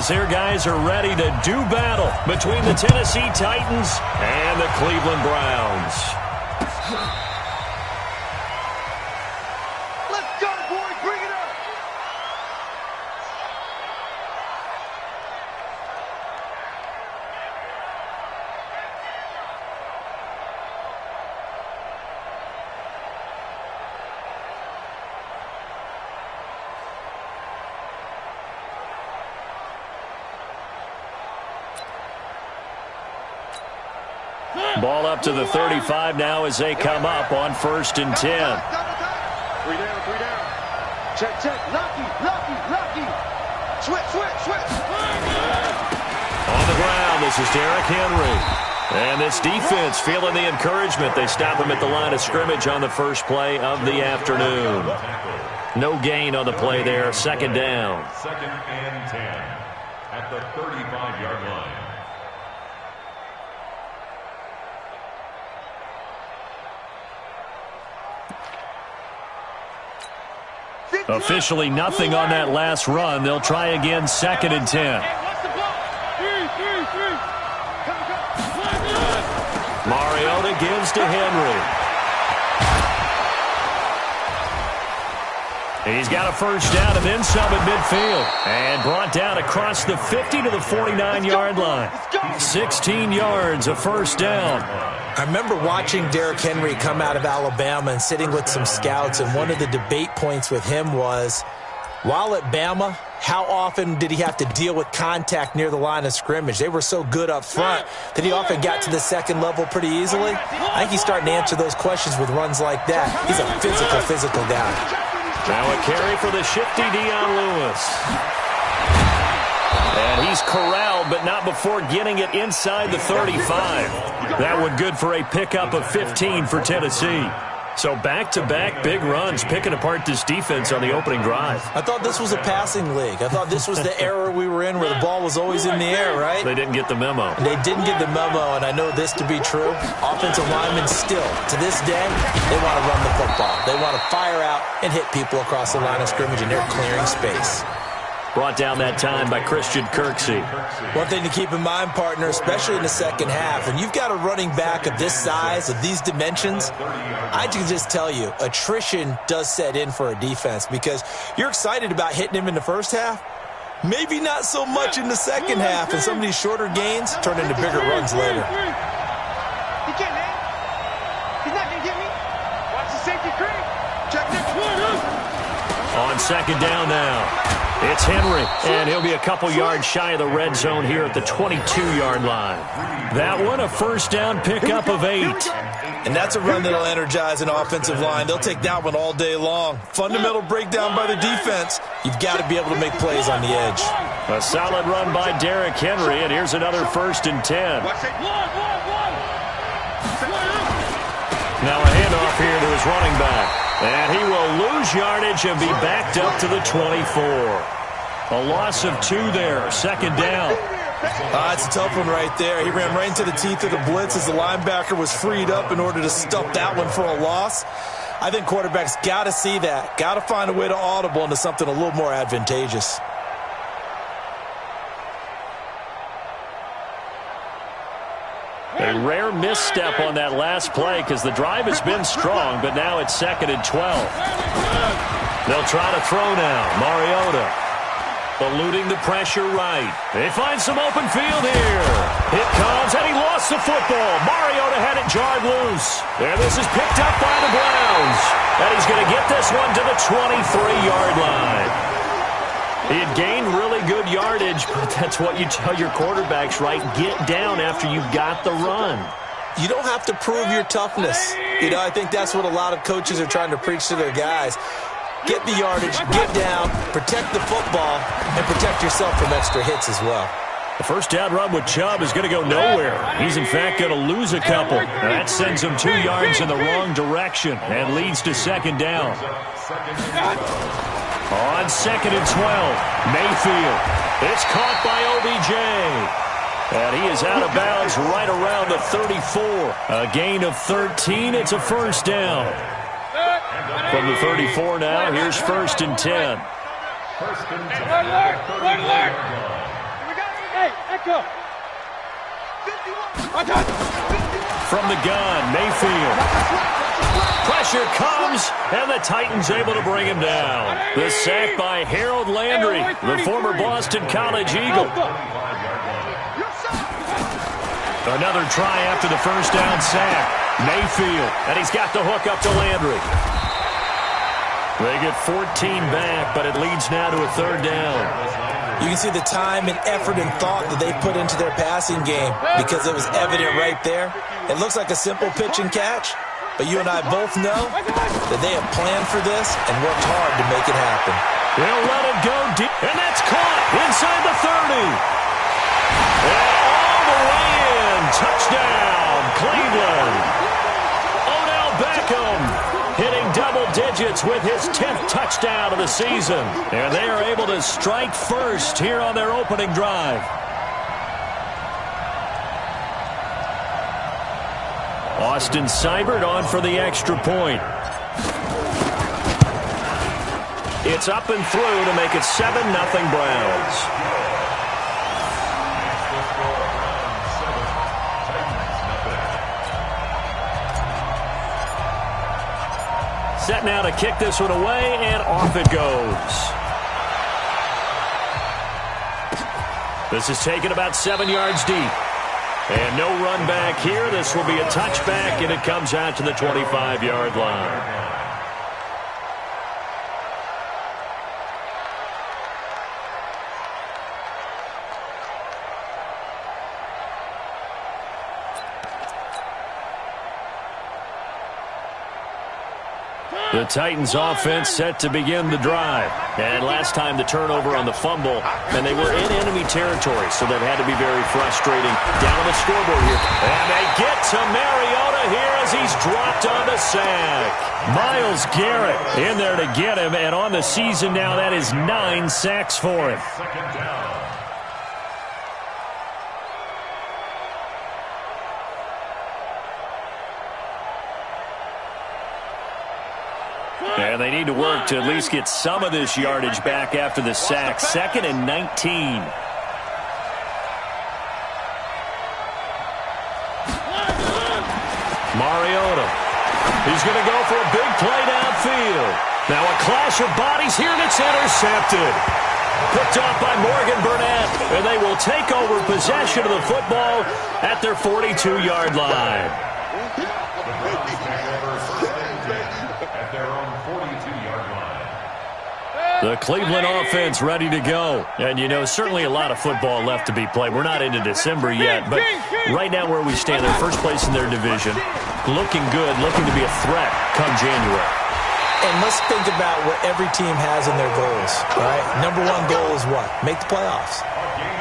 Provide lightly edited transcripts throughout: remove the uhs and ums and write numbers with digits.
as their guys are ready to do battle between the Tennessee Titans and the Cleveland Browns. Let's go, boys. Bring it up. Ball up to the 35 now as they come up on 1st and 10. 3 down, 3 down. Check, check. Lucky. Switch. On the ground, this is Derrick Henry. And this defense feeling the encouragement. They stop him at the line of scrimmage on the first play of the afternoon. No gain on the play there. 2nd down. 2nd and 10 at the 35-yard line. Officially nothing on that last run. They'll try again 2nd and 10. Mariota gives to Henry. He's got a 1st down and then some at midfield. And brought down across the 50 to the 49-yard line. 16 yards, a 1st down. I remember watching Derrick Henry come out of Alabama and sitting with some scouts, and one of the debate points with him was, while at Bama, how often did he have to deal with contact near the line of scrimmage? They were so good up front that he often got to the 2nd level pretty easily. I think he's starting to answer those questions with runs like that. He's a physical guy. Now a carry for the shifty Dion Lewis. And he's corralled, but not before getting it inside the 35. That one good for a pickup of 15 for Tennessee. So back-to-back big runs, picking apart this defense on the opening drive. I thought this was a passing league. I thought this was the era we were in where the ball was always in the air, right? They didn't get the memo. They didn't get the memo, and I know this to be true. Offensive linemen still, to this day, they want to run the football. They want to fire out and hit people across the line of scrimmage, and they're clearing space. Brought down that time by Christian Kirksey. One thing to keep in mind, partner, especially in the 2nd half, when you've got a running back of this size, of these dimensions, I can just tell you, attrition does set in for a defense because you're excited about hitting him in the 1st half, maybe not so much in the 2nd half, and some of these shorter gains turn into bigger runs later. He can't hit. He's not going to get me. Watch the safety creep. Check this. On 2nd down now. It's Henry, and he'll be a couple yards shy of the red zone here at the 22-yard line. That one, a 1st down pickup of 8. And that's a run that'll energize an offensive line. They'll take that one all day long. Fundamental breakdown by the defense. You've got to be able to make plays on the edge. A solid run by Derrick Henry, and here's another 1st and 10. Now a handoff here to his running back. And he will lose yardage and be backed up to the 24. A loss of 2 there, 2nd down. It's a tough one right there. He ran right into the teeth of the blitz as the linebacker was freed up in order to stuff that one for a loss. I think quarterbacks got to see that. Got to find a way to audible into something a little more advantageous. A rare misstep on that last play because the drive has been strong, but now it's 2nd and 12. They'll try to throw now. Mariota eluding the pressure right. They find some open field here. It comes, and he lost the football. Mariota had it jarred loose. And this is picked up by the Browns. And he's going to get this one to the 23-yard line. He had gained really good yardage, but that's what you tell your quarterbacks, right? Get down after you got the run. You don't have to prove your toughness. I think that's what a lot of coaches are trying to preach to their guys. Get the yardage, get down, protect the football, and protect yourself from extra hits as well. The 1st down run with Chubb is going to go nowhere. He's, in fact, going to lose a couple. That sends him 2 yards in the wrong direction and leads to 2nd down. On 2nd and 12, Mayfield. It's caught by OBJ. And he is out of bounds right around the 34. A gain of 13. It's a 1st down. From the 34 now, here's 1st and 10. From the gun, Mayfield. Pressure comes, and the Titans able to bring him down. The sack by Harold Landry, the former Boston College Eagle. Another try after the first down sack. Mayfield, and he's got the hook up to Landry. They get 14 back, but it leads now to a third down. You can see the time and effort and thought that they put into their passing game because it was evident right there. It looks like a simple pitch and catch, but you and I both know that they have planned for this and worked hard to make it happen. They'll let it go deep, and that's caught inside the 30. And all the way in. Touchdown, Cleveland. Odell Beckham hitting double digits with his 10th touchdown of the season. And they are able to strike first here on their opening drive. Austin Seibert on for the extra point. It's up and through to make it 7-0 Browns. Set now to kick this one away, and off it goes. This is taken about 7 yards deep. And no run back here. This will be a touchback, and it comes out to the 25-yard line. The Titans offense set to begin the drive. And last time the turnover on the fumble, and they were in enemy territory, so that had to be very frustrating. Down on the scoreboard here. And they get to Mariota here as he's dropped on the sack. Myles Garrett in there to get him, and on the season now, that is 9 sacks for him. Second down. And they need to work to at least get some of this yardage back after the sack. 2nd and 19. Mariota. He's going to go for a big play downfield. Now a clash of bodies here, and it's intercepted. Picked off by Morgan Burnett, and they will take over possession of the football at their 42-yard line. The Cleveland offense ready to go. And, you know, certainly a lot of football left to be played. We're not into December yet, but right now where we stand, they're first place in their division. Looking good, looking to be a threat come January. And let's think about what every team has in their goals, right? Number 1 goal is what? Make the playoffs.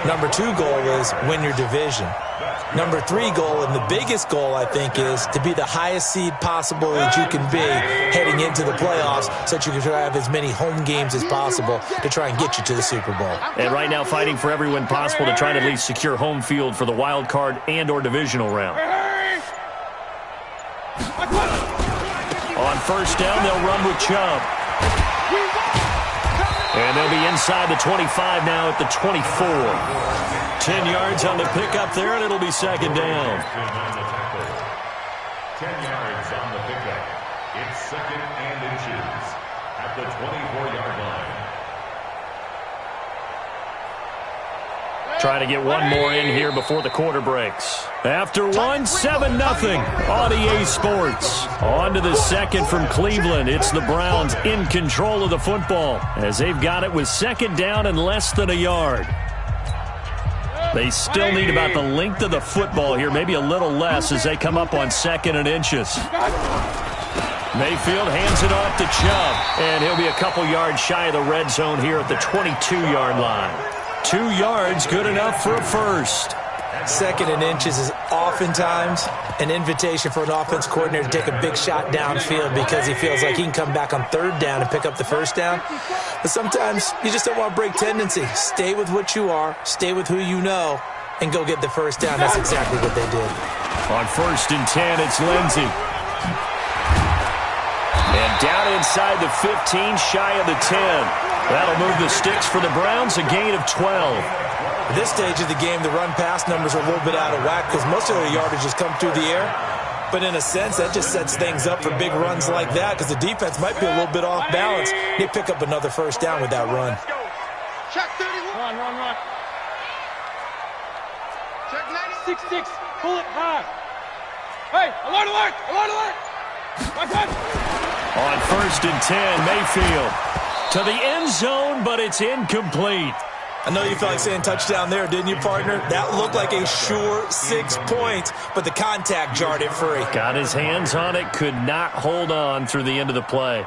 Number 2 goal is win your division. Number 3 goal, and the biggest goal, I think, is to be the highest seed possible that you can be heading into the playoffs so that you can try to have as many home games as possible to try and get you to the Super Bowl. And right now fighting for every win possible to try to at least secure home field for the wild card and or divisional round. On first down, they'll run with Chubb. And they'll be inside the 25 now at the 24. 10 yards on the pickup there, and it'll be second down. 10 yards on the pickup. It's 2nd and inches at the 24-yard line. Try to get one more in here before the quarter breaks. After one, 7-0 on EA Sports. On to the second from Cleveland. It's the Browns in control of the football as they've got it with second down and less than a yard. They still need about the length of the football here, maybe a little less as they come up on 2nd and inches. Mayfield hands it off to Chubb, and he'll be a couple yards shy of the red zone here at the 22-yard line. 2 yards, good enough for a first. 2nd and inches is oftentimes an invitation for an offense coordinator to take a big shot downfield because he feels like he can come back on 3rd down and pick up the first down. But sometimes you just don't want to break tendency. Stay with what you are, stay with who you know, and go get the first down. That's exactly what they did. On 1st and 10, it's Lindsey. And down inside the 15, shy of the 10. That'll move the sticks for the Browns, a gain of 12. At this stage of the game, the run-pass numbers are a little bit out of whack because most of their yardage has come through the air. But in a sense, that just sets things up for big runs like that because the defense might be a little bit off balance. They pick up another first down with that run. Check 31. Run. Check 90. 6-6. Pull it high. Hey, alert. On 1st and 10, Mayfield to the end zone, but it's incomplete. I know you felt like saying touchdown there, didn't you, partner? That looked like a sure 6 points, but the contact jarred it free. Got his hands on it, could not hold on through the end of the play.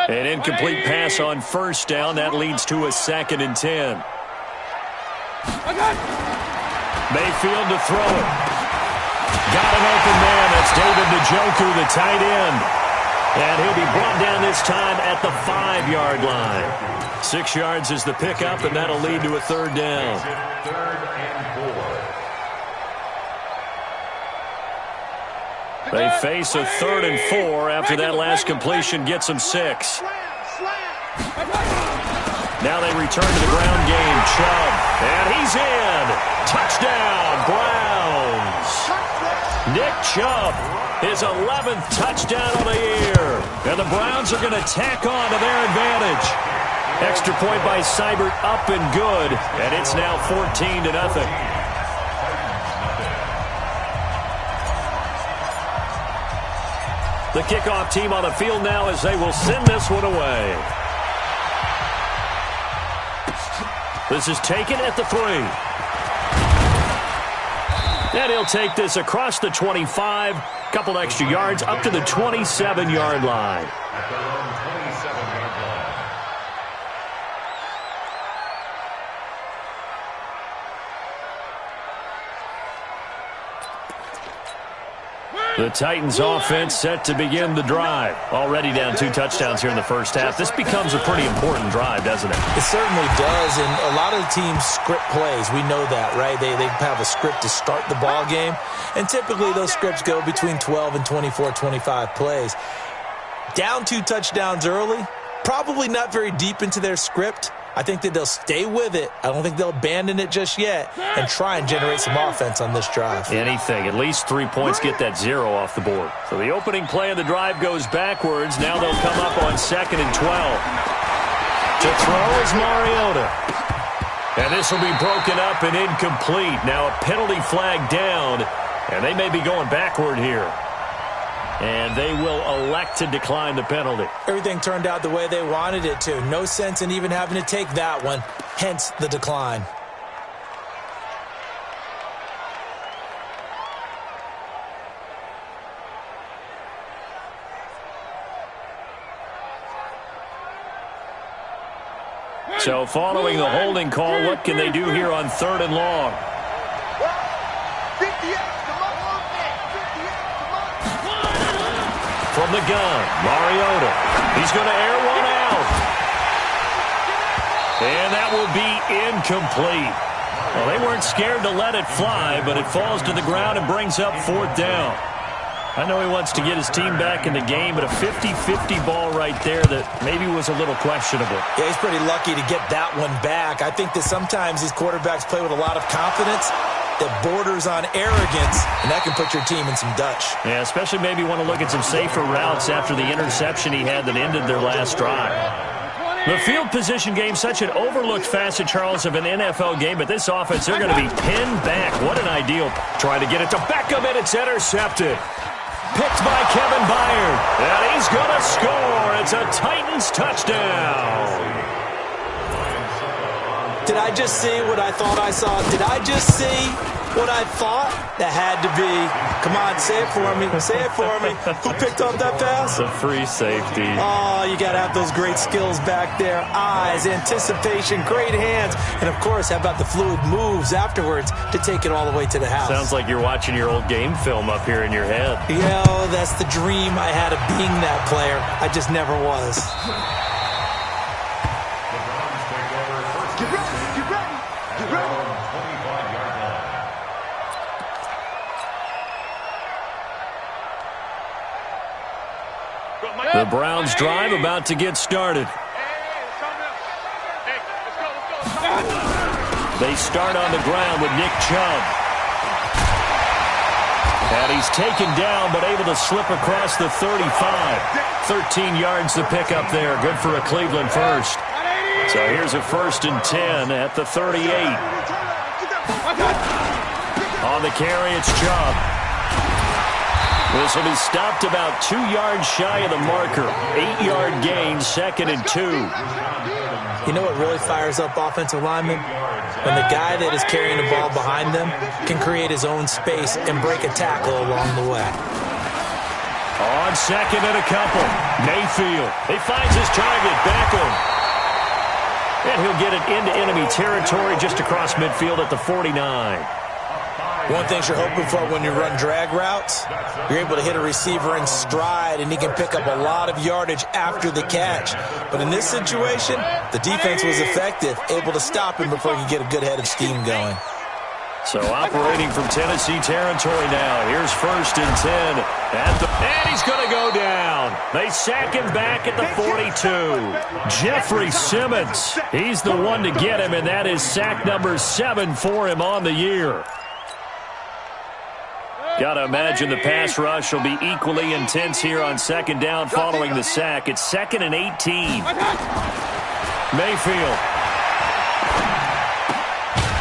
An incomplete pass on 1st down. That leads to a 2nd and 10. Mayfield to throw it. Got an open man. That's David Njoku, the tight end. And he'll be brought down this time at the 5-yard line. 6 yards is the pickup, and that'll lead to a 3rd down. 3rd and 4. They face a 3rd and 4 after that last completion gets them 6. Now they return to the ground game. Chubb, and he's in. Touchdown, Browns. Nick Chubb, his 11th touchdown of the year. And the Browns are going to tack on to their advantage. Extra point by Seibert, up and good. And it's now 14-0. The kickoff team on the field now as they will send this one away. This is taken at the 3. And he'll take this across the 25. Couple extra yards up to the 27-yard line. At their own 27-yard line. The Titans offense set to begin the drive. Already down 2 touchdowns here in the first half. This becomes a pretty important drive, doesn't it? It certainly does, and a lot of the teams script plays. We know that, right? They have a script to start the ball game, and typically those scripts go between 12 and 24, 25 plays. Down 2 touchdowns early, probably not very deep into their script. I think that they'll stay with it. I don't think they'll abandon it just yet and try and generate some offense on this drive. Anything. At least 3 points, get that 0 off the board. So the opening play of the drive goes backwards. Now they'll come up on 2nd and 12. To throw is Mariota. And this will be broken up and incomplete. Now a penalty flag down, and they may be going backward here. And they will elect to decline the penalty. Everything turned out the way they wanted it to. No sense in even having to take that one, hence the decline. So following the holding call, what can they do here on 3rd and long? From the gun, Mariota. He's going to air one out. And that will be incomplete. Well, they weren't scared to let it fly, but it falls to the ground and brings up 4th down. I know he wants to get his team back in the game, but a 50-50 ball right there that maybe was a little questionable. Yeah, he's pretty lucky to get that one back. I think that sometimes these quarterbacks play with a lot of confidence that borders on arrogance, and that can put your team in some Dutch. Yeah, especially maybe want to look at some safer routes after the interception he had that ended their last drive. The field position game, such an overlooked facet, Charles, of an NFL game, but this offense, they're going to be pinned back. What an ideal. Trying to get it to Beckham, and it's intercepted. Picked by Kevin Byard, and he's going to score. It's a Titans touchdown. Did I just see what I thought I saw? Did I just see what I thought? That had to be. Come on, say it for me. Say it for me. Who picked up that pass? The free safety. Oh, you got to have those great skills back there. Eyes, anticipation, great hands. And, of course, how about the fluid moves afterwards to take it all the way to the house? Sounds like you're watching your old game film up here in your head. Yeah, that's the dream I had of being that player. I just never was. The Browns drive about to get started. They start on the ground with Nick Chubb. And he's taken down, but able to slip across the 35. 13 yards to pick up there. Good for a Cleveland first. So here's a 1st and 10 at the 38. On the carry, it's Chubb. This will be stopped about 2 yards shy of the marker. 8-yard gain, 2nd and 2. You know what really fires up offensive linemen? When the guy that is carrying the ball behind them can create his own space and break a tackle along the way. On 2nd and a couple, Mayfield. He finds his target, Beckham. And he'll get it into enemy territory just across midfield at the 49. One thing you're hoping for when you run drag routes, you're able to hit a receiver in stride, and he can pick up a lot of yardage after the catch. But in this situation, the defense was effective, able to stop him before he could get a good head of steam going. So operating from Tennessee territory now. Here's 1st and 10. And he's going to go down. They sack him back at the 42. Jeffrey Simmons. He's the one to get him, and that is sack number 7 for him on the year. Got to imagine the pass rush will be equally intense here on 2nd down following the sack. It's 2nd and 18. Mayfield.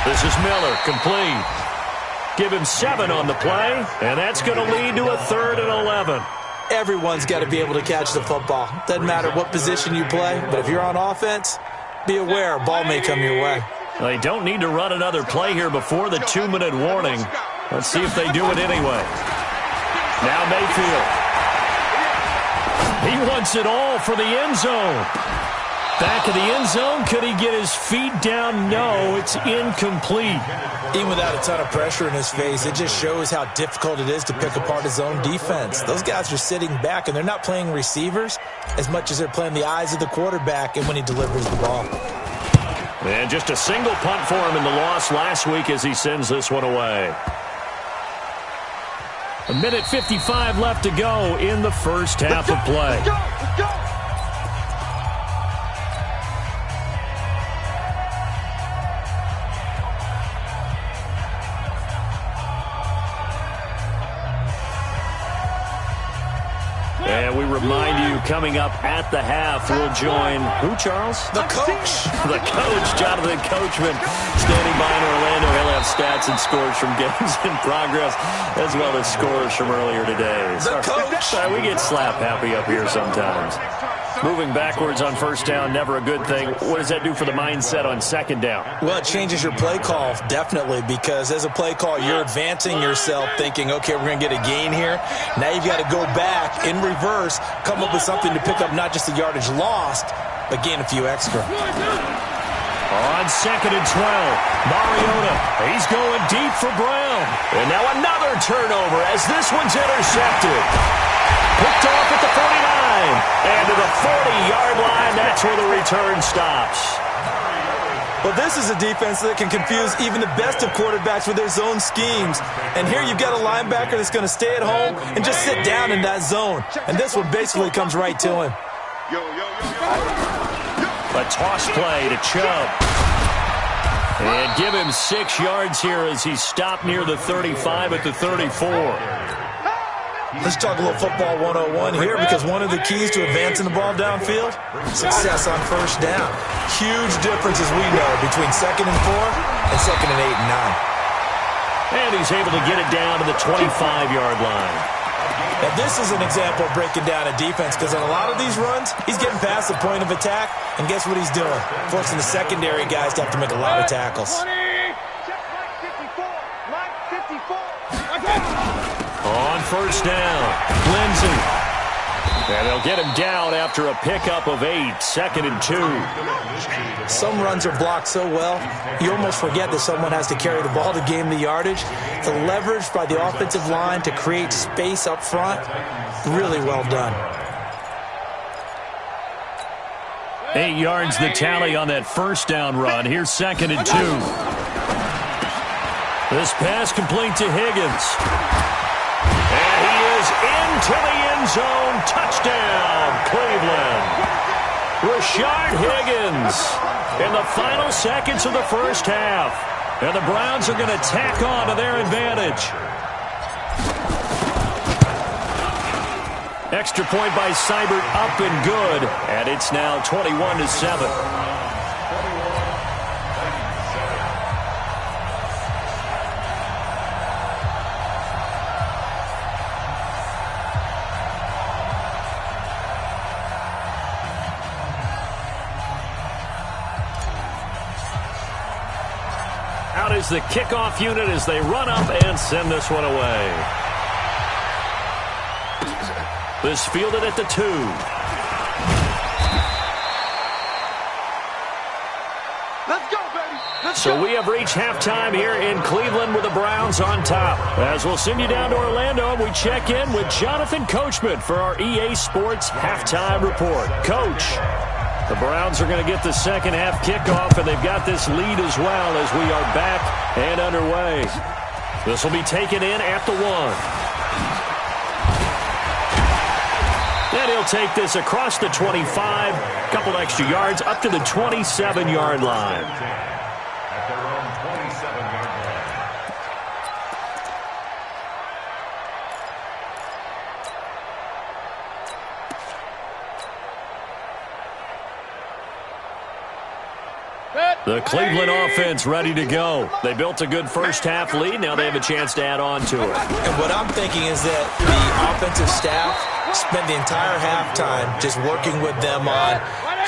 This is Miller, complete. Give him 7 on the play, and that's going to lead to a 3rd and 11. Everyone's got to be able to catch the football. Doesn't matter what position you play, but if you're on offense, be aware a ball may come your way. They don't need to run another play here before the 2-minute warning. Let's see if they do it anyway. Now Mayfield. He wants it all for the end zone. Back of the end zone. Could he get his feet down? No, it's incomplete. Even without a ton of pressure in his face, it just shows how difficult it is to pick apart his own defense. Those guys are sitting back, and they're not playing receivers as much as they're playing the eyes of the quarterback and when he delivers the ball. And just a single punt for him in the loss last week as he sends this one away. 1:55 left to go in the first half of play. Let's go. And we remind you, coming up at the half, we'll join who, Charles? The coach. The coach, Jonathan Coachman, standing by in Orlando. He'll have stats and scores from games in progress, as well as scores from earlier today. The coach. We get slap happy up here sometimes. Moving backwards on 1st down, never a good thing. What does that do for the mindset on 2nd down? Well, it changes your play call, definitely, because as a play call, you're advancing yourself thinking, okay, we're going to get a gain here. Now you've got to go back in reverse, come up with something to pick up not just the yardage lost, but gain a few extra. On 2nd and 12, Mariota, he's going deep for Brown. And now another turnover as this one's intercepted. Picked off at the 49. And to the 40-yard line, that's where the return stops. Well, this is a defense that can confuse even the best of quarterbacks with their zone schemes. And here you've got a linebacker that's going to stay at home and just sit down in that zone. And this one basically comes right to him. A toss play to Chubb. And give him 6 yards here as he's stopped near the 35 at the 34. Let's talk a little football 101 here, because one of the keys to advancing the ball downfield, success on 1st down. Huge difference, as we know, between 2nd and 4 and 2nd and 8 and 9. And he's able to get it down to the 25-yard line. Now, this is an example of breaking down a defense, because on a lot of these runs, he's getting past the point of attack, and guess what he's doing? Forcing the secondary guys to have to make a lot of tackles. On 1st down, Lindsey. And they'll get him down after a pickup of 8, 2nd and 2. Some runs are blocked so well, you almost forget that someone has to carry the ball to gain the yardage. The leverage by the offensive line to create space up front, really well done. 8 yards the tally on that 1st down run. Here's 2nd and 2. This pass complete to Higgins. And he is into the end zone. Touchdown, Cleveland. Rashard Higgins. in the final seconds of the first half. And the Browns are going to tack on to their advantage. Extra point by Seibert, up and good. And it's now 21-7. Out is the kickoff unit as they run up and send this one away. This fielded at the 2. Let's go, baby. Let's So go. we have reached halftime here in Cleveland with the Browns on top. As we'll send you down to Orlando, we check in with Jonathan Coachman for our EA Sports Halftime Report. Coach, the Browns are going to get the second half kickoff, and they've got this lead as well as we are back and underway. This will be taken in at the 1. And he'll take this across the 25, a couple extra yards, up to the 27-yard line. At their own 27-yard line. The Cleveland offense ready to go. They built a good first half lead. Now they have a chance to add on to it. And what I'm thinking is that the offensive staff spent the entire halftime just working with them on,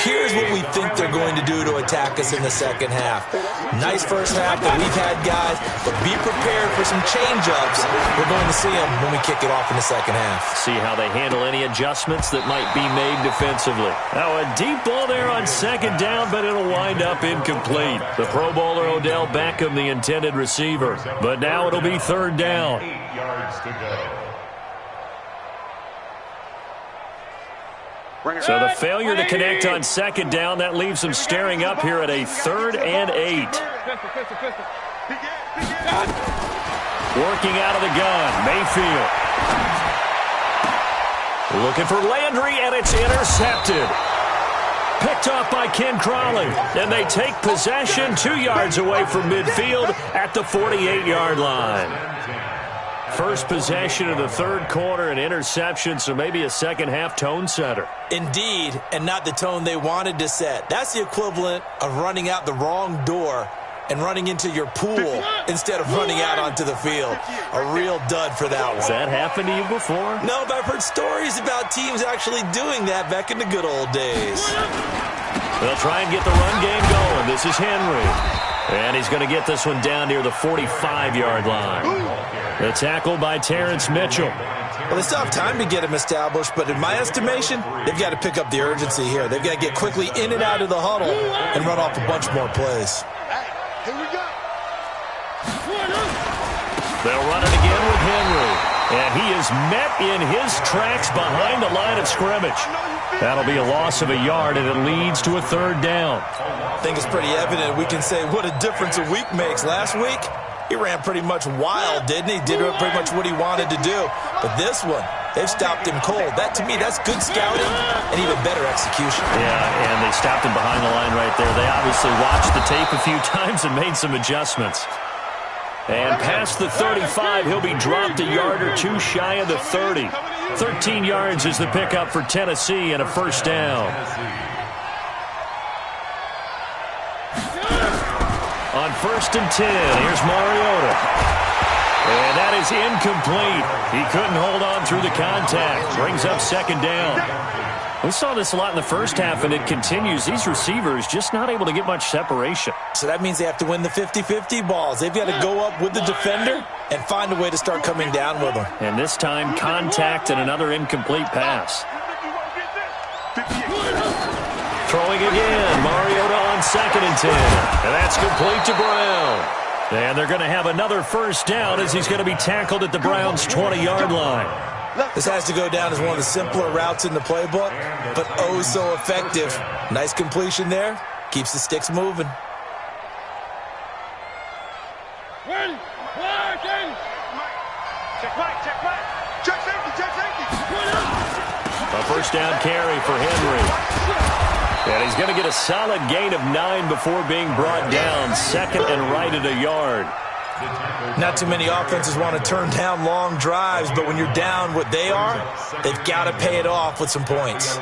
here's what we think they're going to do to attack us in the second half. Nice first half that we've had, guys, but be prepared for some change-ups. We're going to see them when we kick it off in the second half. See how they handle any adjustments that might be made defensively. Now a deep ball there on second down, but it'll wind up incomplete. The Pro Bowler Odell Beckham, the intended receiver. But now it'll be third down. 8 yards to go. So the failure to connect on second down, that leaves them staring up here at a 3rd and 8. Working out of the gun, Mayfield. Looking for Landry, and it's intercepted. Picked off by Ken Crawley. And they take possession 2 yards away from midfield at the 48-yard line. First possession of the third quarter, an interception, so maybe a second-half tone setter. Indeed, and not the tone they wanted to set. That's the equivalent of running out the wrong door and running into your pool instead of running out onto the field. A real dud for that one. Has that happened to you before? No, but I've heard stories about teams actually doing that back in the good old days. They'll try and get the run game going. This is Henry. And he's going to get this one down near the 45-yard line. The tackle by Terrence Mitchell. Well, they still have time to get him established, but in my estimation, they've got to pick up the urgency here. They've got to get quickly in and out of the huddle and run off a bunch more plays. Here we go. They'll run it again with Henry. And he is met in his tracks behind the line of scrimmage. That'll be a loss of a yard, and it leads to a third down. I think it's pretty evident we can say what a difference a week makes. Last week, he ran pretty much wild, didn't he? Did pretty much what he wanted to do. But this one, they've stopped him cold. That, to me, that's good scouting and even better execution. Yeah, and they stopped him behind the line right there. They obviously watched the tape a few times and made some adjustments. And past the 35, he'll be dropped a yard or two shy of the 30. 13 yards is the pickup for Tennessee and a first down. On 1st and 10, here's Mariota. And that is incomplete. He couldn't hold on through the contact. Brings up second down. We saw this a lot in the first half, and it continues. These receivers just not able to get much separation. So that means they have to win the 50-50 balls. They've got to go up with the defender and find a way to start coming down with them. And this time, contact and another incomplete pass. Throwing again, Mariota on 2nd and 10. And that's complete to Brown. And they're going to have another first down as he's going to be tackled at the Browns' 20-yard line. This has to go down as one of the simpler routes in the playbook, but oh so effective. Nice completion there. Keeps the sticks moving. Ready? Check right. Check safety. A first down carry for Henry. And he's going to get a solid gain of 9 before being brought down. Second and right at a yard. Not too many offenses want to turn down long drives, but when you're down what they are, they've got to pay it off with some points.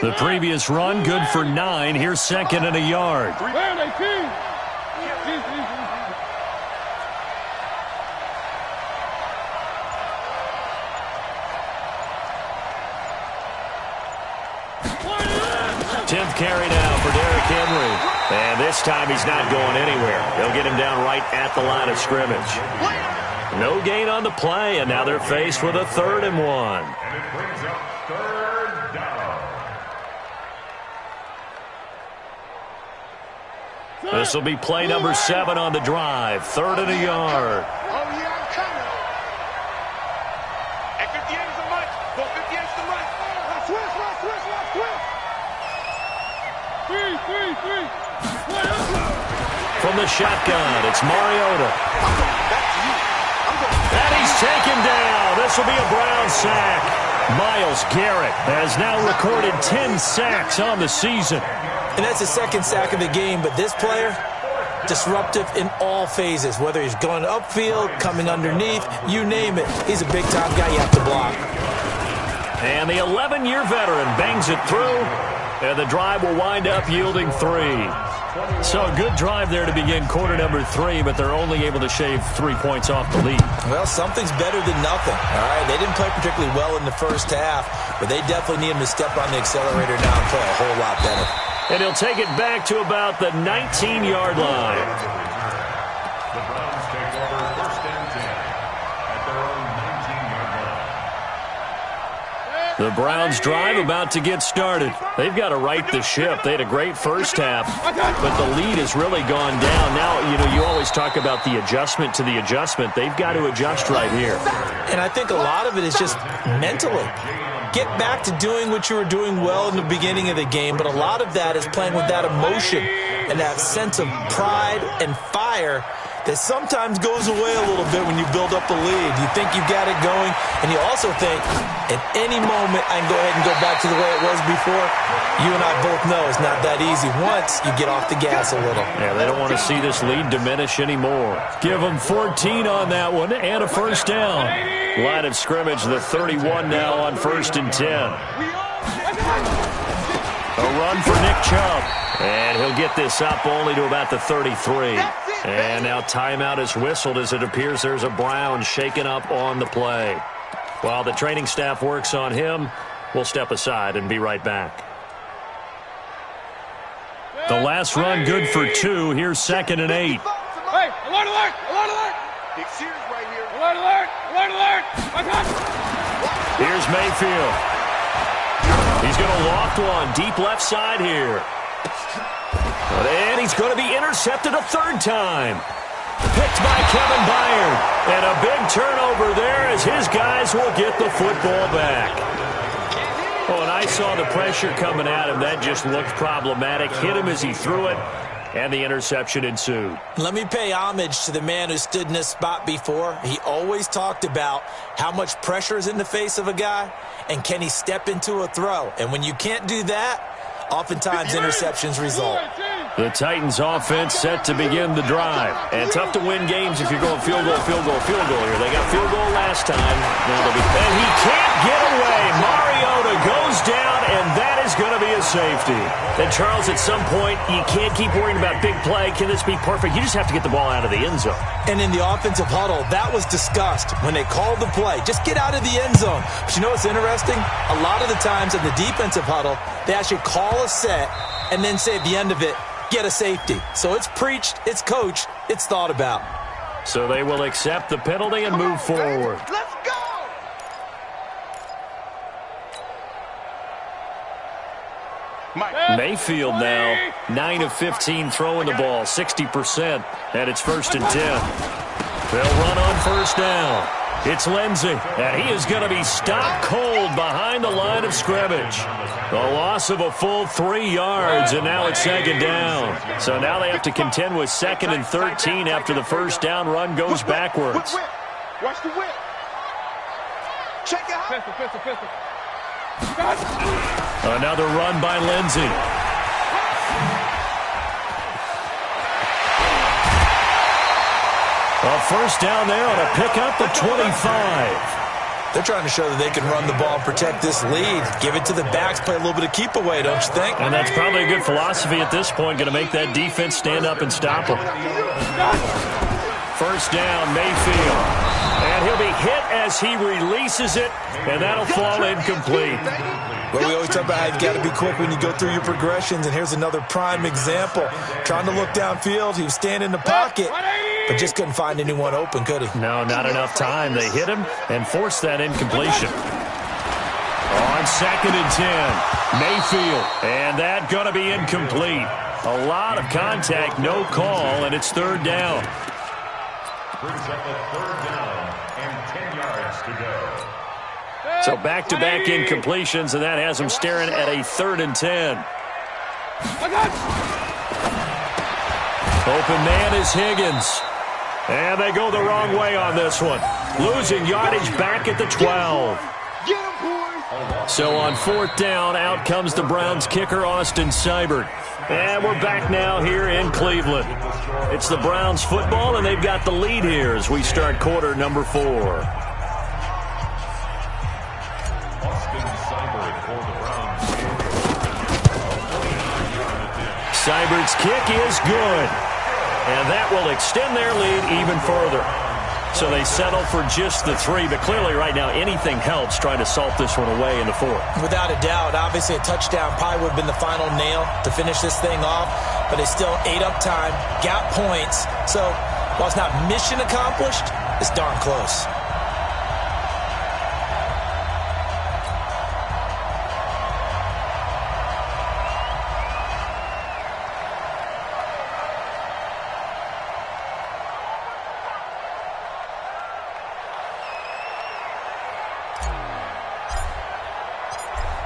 The previous run, good for 9. Here's second and a yard. Tenth carry now for Derrick Henry. And this time he's not going anywhere. They'll get him down right at the line of scrimmage. No gain on the play, and now they're faced with a 3rd and 1. And it brings up 3rd down. This will be play number 7 on the drive. 3rd and a yard. Oh, yeah, I'm coming. At 58 is a much. Go 58 is the much. Switch. Three. From the shotgun, it's Mariota. And he's taken down. This will be a Brown sack. Myles Garrett has now recorded 10 sacks on the season. And that's the 2nd sack of the game, but this player, disruptive in all phases, whether he's going upfield, coming underneath, you name it. He's a big-time guy you have to block. And the 11-year veteran bangs it through, and the drive will wind up yielding 3. So a good drive there to begin quarter number 3, but they're only able to shave 3 points off the lead. Well, something's better than nothing, all right? They didn't play particularly well in the first half, but they definitely need him to step on the accelerator now and play a whole lot better. And he'll take it back to about the 19-yard line. The Browns take over 1st and 10 at their own 19-yard line. The Browns drive about to get started. They've got to right the ship. They had a great first half, but the lead has really gone down. Now, you always talk about the adjustment to the adjustment. They've got to adjust right here. And I think a lot of it is just mentally. Get back to doing what you were doing well in the beginning of the game, but a lot of that is playing with that emotion and that sense of pride and fire that sometimes goes away a little bit when you build up a lead. You think you've got it going, and you also think, at any moment, I can go ahead and go back to the way it was before. You and I both know it's not that easy once you get off the gas a little. Yeah, they don't want to see this lead diminish anymore. Give them 14 on that one and a first down. Line of scrimmage, the 31 now on 1st and 10. A run for Nick Chubb. And he'll get this up only to about the 33. And now timeout is whistled as it appears there's a Brown shaken up on the play. While the training staff works on him, we'll step aside and be right back. The last run good for 2. Here's 2nd and 8. Hey, alert! Big series right here. Alert! Here's Mayfield. He's going to loft one deep left side here. And he's going to be intercepted a 3rd time. Picked by Kevin Byard. And a big turnover there as his guys will get the football back. Oh, and I saw the pressure coming at him. That just looked problematic. Hit him as he threw it. And the interception ensued. Let me pay homage to the man who stood in this spot before. He always talked about how much pressure is in the face of a guy, and can he step into a throw. And when you can't do that, oftentimes interceptions result. The Titans offense set to begin the drive. And tough to win games if you're going field goal here. They got field goal last time. And he can't get away. Mariota goes down, and that is going to be a safety. And Charles, at some point, you can't keep worrying about big play. Can this be perfect? You just have to get the ball out of the end zone. And in the offensive huddle, that was discussed when they called the play. Just get out of the end zone. But you know what's interesting? A lot of the times in the defensive huddle, they actually call a set and then say at the end of it, get a safety. So it's preached, it's coached, it's thought about. So they will accept the penalty and move forward. Let's go! Mayfield now, 9 of 15 throwing the ball, 60%, and it's 1st and 10. They'll run on first down. It's Lindsey, and he is going to be stopped cold behind the line of scrimmage. The loss of a full 3 yards, and now it's second down. So now they have to contend with 2nd and 13 after the first down run goes backwards. Watch the whip. Check it out. Pistol. Another run by Lindsey. A first down there on a pickup at 25. They're trying to show that they can run the ball and protect this lead. Give it to the backs, play a little bit of keep away, don't you think? And that's probably a good philosophy at this point, going to make that defense stand up and stop them. First down, Mayfield. And he'll be hit as he releases it, and that'll fall incomplete. Well, we always talk about how you've got to be quick when you go through your progressions, and here's another prime example. Trying to look downfield, he was standing in the pocket, but just couldn't find anyone open, could he? No, not enough time. They hit him and forced that incompletion. On 2nd and 10, Mayfield, and that going to be incomplete. A lot of contact, no call, and it's 3rd down. Brings up a 3rd down and 10 yards to go. So back-to-back incompletions, and that has them staring at a 3rd and 10. Open man is Higgins. And they go the wrong way on this one. Losing yardage back at the 12. So on 4th down, out comes the Browns kicker, Austin Seibert. And we're back now here in Cleveland. It's the Browns football, and they've got the lead here as we start quarter number 4. Seibert's kick is good. And that will extend their lead even further. So they settle for just the 3, but clearly right now anything helps trying to salt this one away in the 4th. Without a doubt, obviously a touchdown probably would have been the final nail to finish this thing off, but they still ate up time, got points. So while it's not mission accomplished, it's darn close.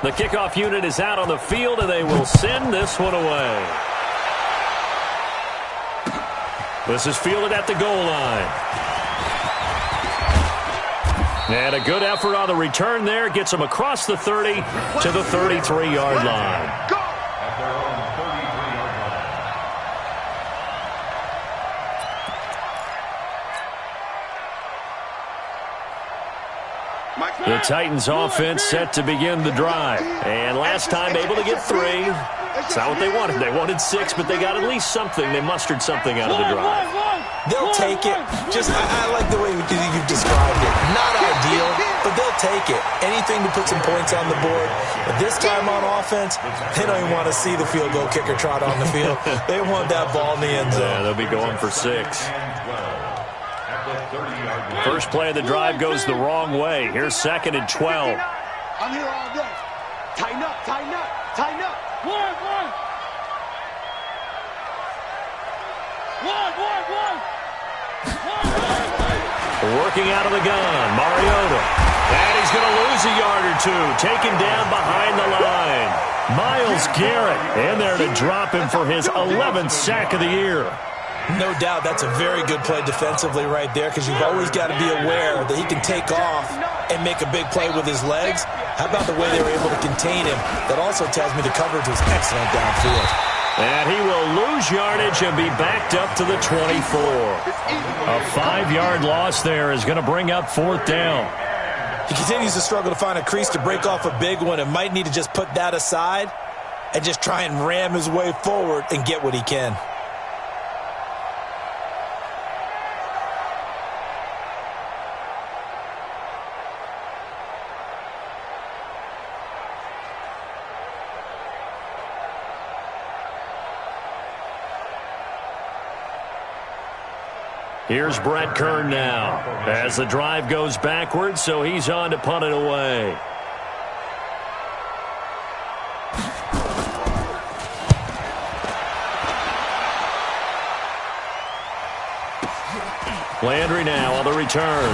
The kickoff unit is out on the field, and they will send this one away. This is fielded at the goal line. And a good effort on the return there. Gets them across the 30 to the 33-yard line. At their own 33-yard line. The Titans offense set to begin the drive. And last time able to get 3. It's not what they wanted. They wanted 6, but they got at least something. They mustered something out of the drive. They'll take it. I like the way you described it. Not ideal, but they'll take it. Anything to put some points on the board. But this time on offense, they don't even want to see the field goal kicker trot on the field. They want that ball in the end zone. Yeah, they'll be going for 6. First play of the drive goes the wrong way. Here's 2nd and 12. I'm here all day. Tighten up, tighten up, tighten up. One. Working out of the gun, Mariota. And he's going to lose a yard or 2. Taken down behind the line. Myles Garrett in there to drop him for his 11th sack of the year. No doubt that's a very good play defensively right there, because you've always got to be aware that he can take off and make a big play with his legs. How about the way they were able to contain him? That also tells me the coverage was excellent downfield. And he will lose yardage and be backed up to the 24. A 5-yard loss there is going to bring up 4th down. He continues to struggle to find a crease to break off a big one and might need to just put that aside and just try and ram his way forward and get what he can. Here's Brett Kern now as the drive goes backwards, so he's on to punt it away. Landry now on the return.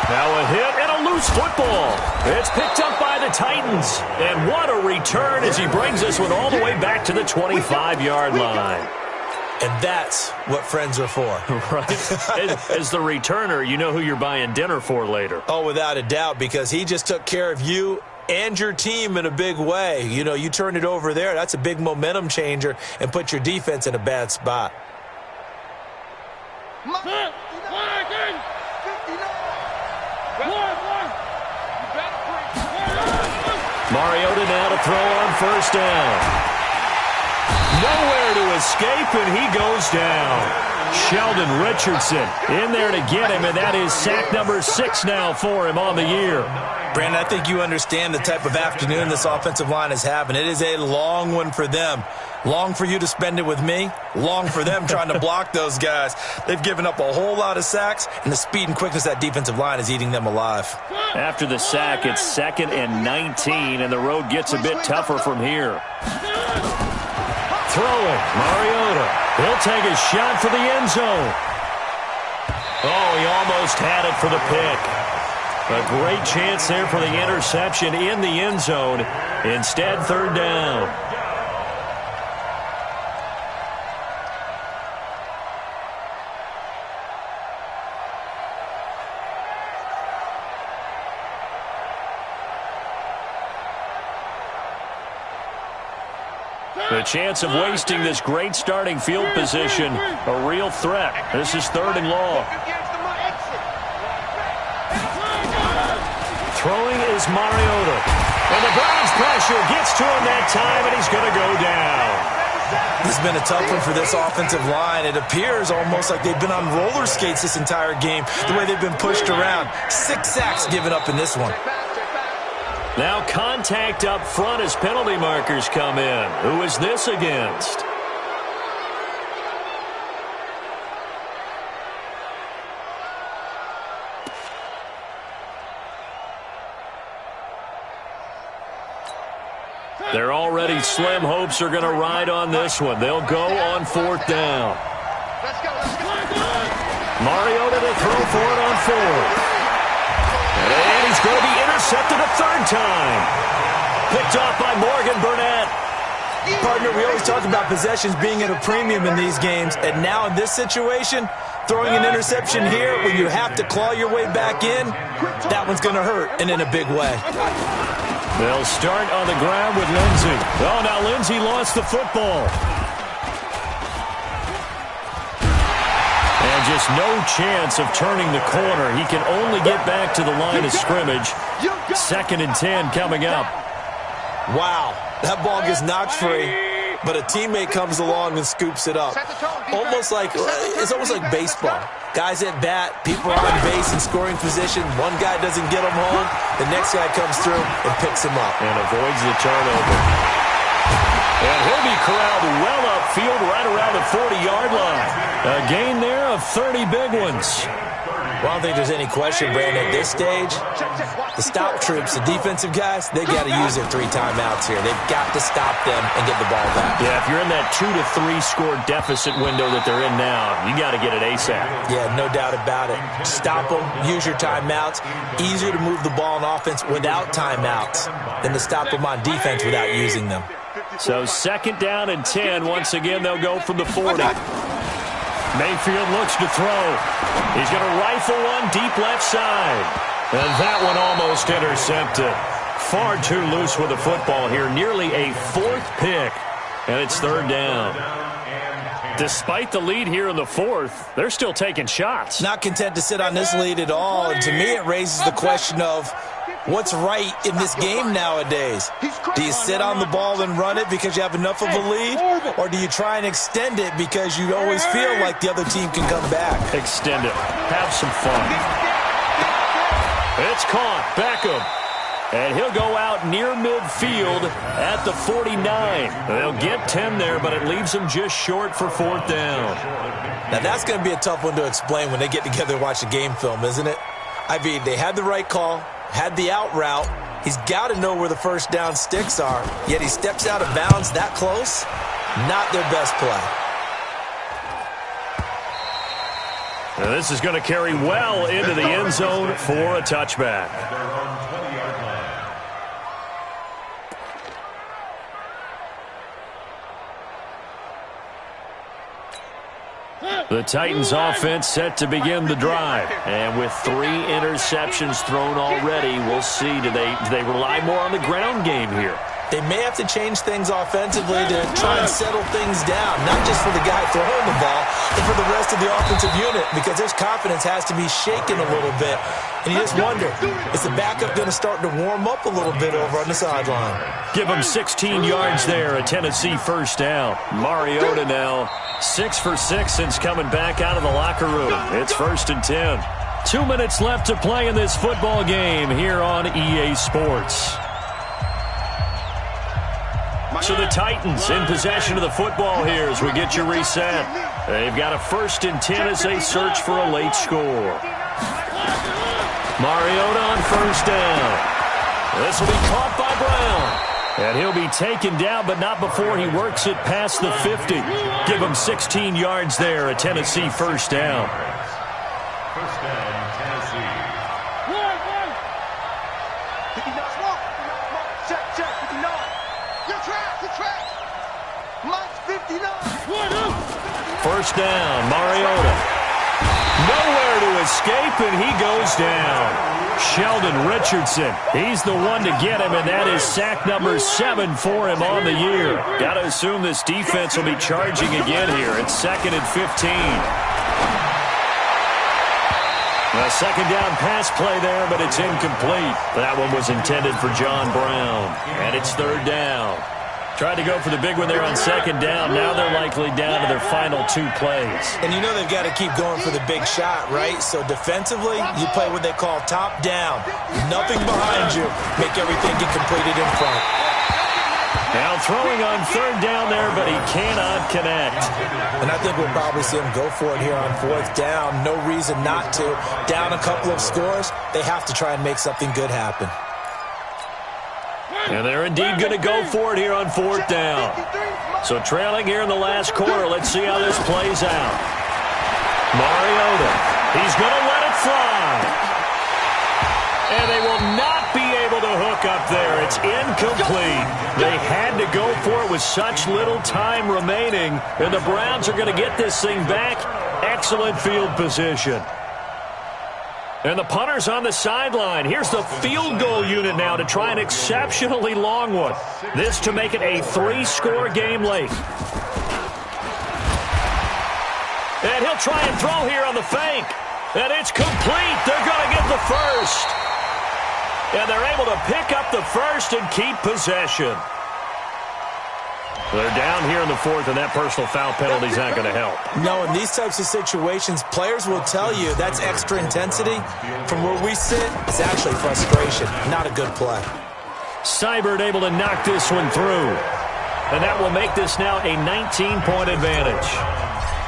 Now a hit and a loose football. It's picked up by the Titans. And what a return as he brings this one all the way back to the 25-yard line. And that's what friends are for. Right? As the returner, you know who you're buying dinner for later. Oh, without a doubt, because he just took care of you and your team in a big way. You know, you turn it over there, that's a big momentum changer and put your defense in a bad spot. Mariota now to throw on first down. Nowhere to escape, and he goes down. Sheldon Richardson in there to get him, and that is sack number 6 now for him on the year. Brandon, I think you understand the type of afternoon this offensive line is having. It is a long one for them. Long for you to spend it with me. Long for them trying to block those guys. They've given up a whole lot of sacks, and the speed and quickness of that defensive line is eating them alive. After the sack, it's 2nd and 19, and the road gets a bit tougher from here. Throwing, Mariota. He'll take a shot for the end zone. Oh, he almost had it for the pick. A great chance there for the interception in the end zone. Instead, 3rd down. The chance of wasting this great starting field position, a real threat. This is 3rd and long. Throwing is Mariota. And the Browns pressure gets to him that time, and he's going to go down. This has been a tough one for this offensive line. It appears almost like they've been on roller skates this entire game, the way they've been pushed around. 6 sacks given up in this one. Now contact up front as penalty markers come in. Who is this against? They're already slim hopes are going to ride on this one. They'll go on 4th down. Mariota to throw for it on 4th. And he's going to be intercepted a 3rd time. Picked off by Morgan Burnett. Partner, we always talk about possessions being at a premium in these games. And now in this situation, throwing an interception here when you have to claw your way back in, that one's going to hurt, and in a big way. They'll start on the ground with Lindsey. Oh, now Lindsey lost the football. And just no chance of turning the corner. He can only get back to the line of scrimmage. 2nd and 10 coming up. Wow, that ball gets knocked free, but a teammate comes along and scoops it up. It's almost like baseball. Guys at bat, people are on base in scoring position. One guy doesn't get him home. The next guy comes through and picks him up. And avoids the turnover. And he'll be corralled well upfield right around the 40-yard line. A gain there of 30 big ones. Well, I don't think there's any question, Brandon, at this stage, the stop troops, the defensive guys, they got to use their 3 timeouts here. They've got to stop them and get the ball back. Yeah, if you're in that 2 to 3 score deficit window that they're in now, you got to get it ASAP. Yeah, no doubt about it. Stop them, use your timeouts. Easier to move the ball on offense without timeouts than to stop them on defense without using them. So 2nd down and 10. Once again, they'll go from the 40. Mayfield looks to throw. He's going to rifle one deep left side. And that one almost intercepted. Far too loose with the football here. Nearly a 4th pick. And it's 3rd down. Despite the lead here in the 4th, they're still taking shots. Not content to sit on this lead at all. And to me, it raises the question of what's right in this game nowadays. Do you sit on the ball and run it because you have enough of a lead? Or do you try and extend it because you always feel like the other team can come back? Extend it. Have some fun. It's caught. Beckham. And he'll go out near midfield at the 49. They'll get 10 there, but it leaves them just short for 4th down. Now, that's going to be a tough one to explain when they get together and watch a game film, isn't it? I mean, they had the right call, had the out route. He's got to know where the first down sticks are, yet he steps out of bounds that close. Not their best play. And this is going to carry well into the end zone for a touchback. At their own 20-yard line. The Titans offense set to begin the drive. And with 3 interceptions thrown already, we'll see. Do they rely more on the ground game here? They may have to change things offensively to try and settle things down, not just for the guy throwing the ball, but for the rest of the offensive unit, because his confidence has to be shaken a little bit. And you just wonder, is the backup going to start to warm up a little bit over on the sideline? Give him 16 yards there, a Tennessee first down. Mariota now 6 for 6 since coming back out of the locker room. It's 1st and 10. 2 minutes left to play in this football game here on EA Sports. So the Titans in possession of the football here as we get you reset. They've got a 1st and 10 as they search for a late score. Mariota on 1st down. This will be caught by Brown. And he'll be taken down, but not before he works it past the 50. Give him 16 yards there, a Tennessee first down. First down, Tennessee. Check, 59. You're trash. Mike's 59. First down, Mariota. Nowhere to escape, and he goes down. Sheldon Richardson, he's the one to get him, and that is sack number 7 for him on the year. Got to assume this defense will be charging again here. It's 2nd and 15. A 2nd down pass play there, but it's incomplete. That one was intended for John Brown, and it's 3rd down. Tried to go for the big one there on 2nd down. Now they're likely down to their final 2 plays. And you know they've got to keep going for the big shot, right? So defensively, you play what they call top down. Nothing behind you. Make everything get completed in front. Now throwing on 3rd down there, but he cannot connect. And I think we'll probably see him go for it here on 4th down. No reason not to. Down a couple of scores, they have to try and make something good happen. And they're indeed going to go for it here on 4th down. So trailing here in the last quarter. Let's see how this plays out. Mariota, he's going to let it fly. And they will not be able to hook up there. It's incomplete. They had to go for it with such little time remaining. And the Browns are going to get this thing back. Excellent field position. And the punter's on the sideline. Here's the field goal unit now to try an exceptionally long one. This to make it a 3-score game late. And he'll try and throw here on the fake. And it's complete. They're going to get the first. And they're able to pick up the first and keep possession. They're down here in the 4th, and that personal foul penalty is not going to help. No, in these types of situations, players will tell you that's extra intensity. From where we sit, it's actually frustration. Not a good play. Seibert able to knock this one through. And that will make this now a 19-point advantage.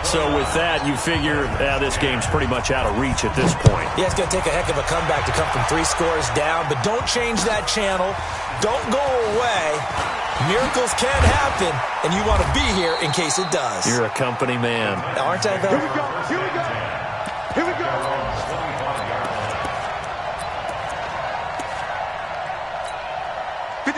So with that, you figure this game's pretty much out of reach at this point. Yeah, it's going to take a heck of a comeback to come from 3 scores down, but don't change that channel. Don't go away. Miracles can happen, and you want to be here in case it does. You're a company man. Aren't I, though? Here we go.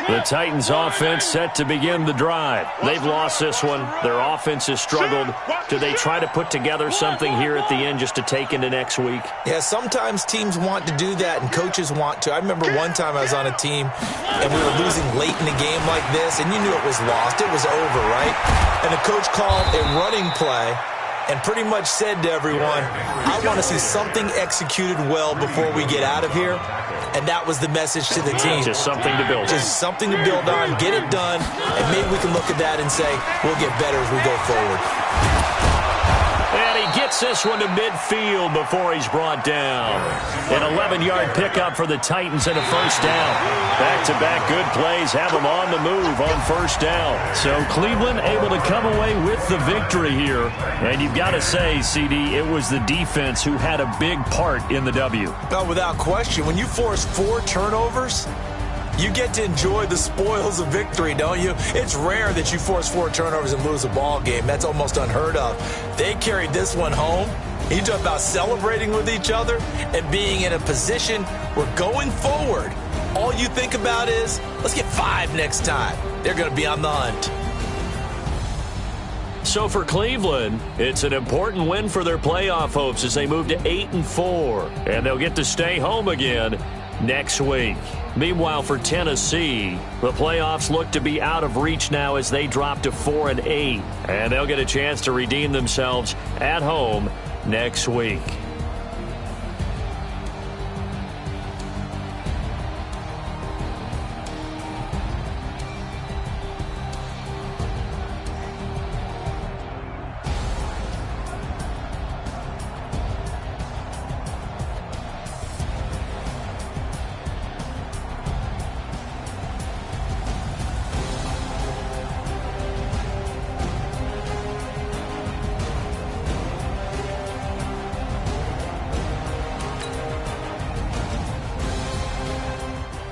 The Titans offense set to begin the drive. They've lost this one. Their offense has struggled. Do they try to put together something here at the end just to take into next week? Yeah, sometimes teams want to do that and coaches want to. I remember one time I was on a team and we were losing late in the game like this, and you knew it was lost. It was over, right? And the coach called a running play and pretty much said to everyone, I want to see something executed well before we get out of here. And that was the message to the team. Just something to build on. Just something to build on, get it done, and maybe we can look at that and say, we'll get better as we go forward. And he gets this one to midfield before he's brought down. An 11-yard pickup for the Titans and a first down. Back-to-back good plays have them on the move on first down. So Cleveland able to come away with the victory here. And you've got to say, CD, it was the defense who had a big part in the W. No, without question. When you force 4 turnovers, you get to enjoy the spoils of victory, don't you? It's rare that you force 4 turnovers and lose a ball game. That's almost unheard of. They carried this one home, You talk about celebrating with each other and being in a position where going forward, all you think about is, let's get 5 next time. They're going to be on the hunt. So for Cleveland, it's an important win for their playoff hopes as they move to 8-4, and they'll get to stay home again next week. Meanwhile, for Tennessee, the playoffs look to be out of reach now as they drop to 4-8, and they'll get a chance to redeem themselves at home next week.